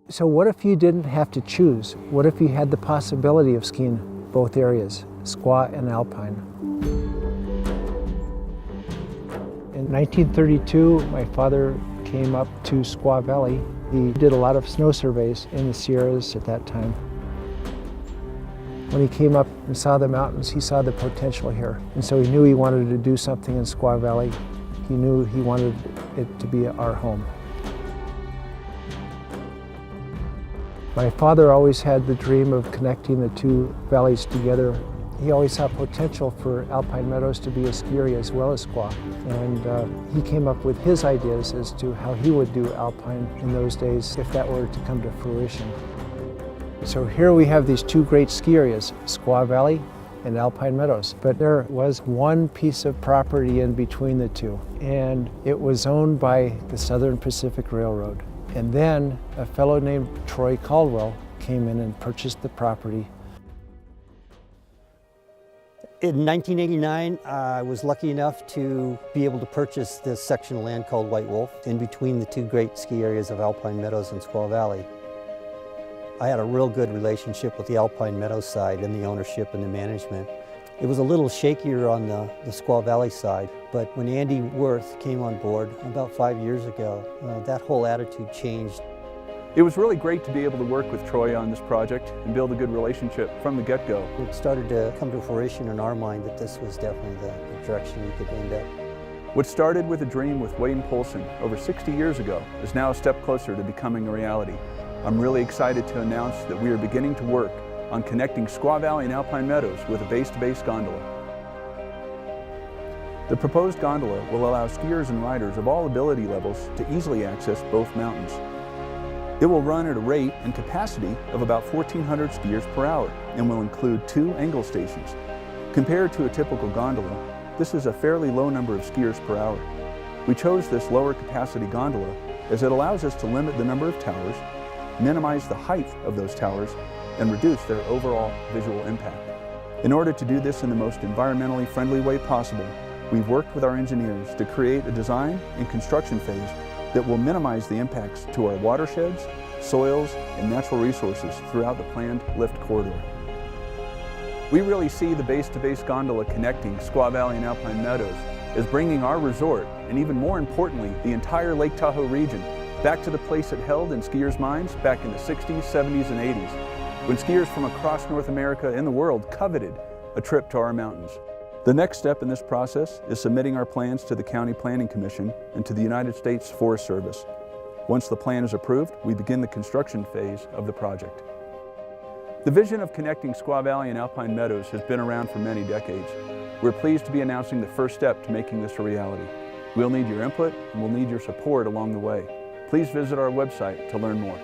So what if you didn't have to choose? What if you had the possibility of skiing both areas, Squaw and Alpine? In 1932, my father came up to Squaw Valley. He did a lot of snow surveys in the Sierras at that time. When he came up and saw the mountains, he saw the potential here. And so he knew he wanted to do something in Squaw Valley. He knew he wanted it to be our home. My father always had the dream of connecting the two valleys together. He always saw potential for Alpine Meadows to be a ski area as well as Squaw. And he came up with his ideas as to how he would do Alpine in those days if that were to come to fruition. So here we have these two great ski areas, Squaw Valley and Alpine Meadows. But there was one piece of property in between the two, and it was owned by the Southern Pacific Railroad. And then a fellow named Troy Caldwell came in and purchased the property. In 1989, I was lucky enough to be able to purchase this section of land called White Wolf in between the two great ski areas of Alpine Meadows and Squaw Valley. I had a real good relationship with the Alpine Meadows side and the ownership and the management. It was a little shakier on the Squaw Valley side, but when Andy Wirth came on board about 5 years ago, that whole attitude changed. It was really great to be able to work with Troy on this project and build a good relationship from the get-go. It started to come to fruition in our mind that this was definitely the direction we could end up. What started with a dream with Wayne Polson over 60 years ago is now a step closer to becoming a reality. I'm really excited to announce that we are beginning to work on connecting Squaw Valley and Alpine Meadows with a base-to-base gondola. The proposed gondola will allow skiers and riders of all ability levels to easily access both mountains. It will run at a rate and capacity of about 1,400 skiers per hour and will include 2 angle stations. Compared to a typical gondola, this is a fairly low number of skiers per hour. We chose this lower capacity gondola as it allows us to limit the number of towers, minimize the height of those towers, and reduce their overall visual impact. In order to do this in the most environmentally friendly way possible, we've worked with our engineers to create a design and construction phase that will minimize the impacts to our watersheds, soils, and natural resources throughout the planned lift corridor. We really see the base-to-base gondola connecting Squaw Valley and Alpine Meadows as bringing our resort, and even more importantly, the entire Lake Tahoe region, back to the place it held in skiers' minds back in the 60s, 70s, and 80s, when skiers from across North America and the world coveted a trip to our mountains. The next step in this process is submitting our plans to the County Planning Commission and to the United States Forest Service. Once the plan is approved, we begin the construction phase of the project. The vision of connecting Squaw Valley and Alpine Meadows has been around for many decades. We're pleased to be announcing the first step to making this a reality. We'll need your input and we'll need your support along the way. Please visit our website to learn more.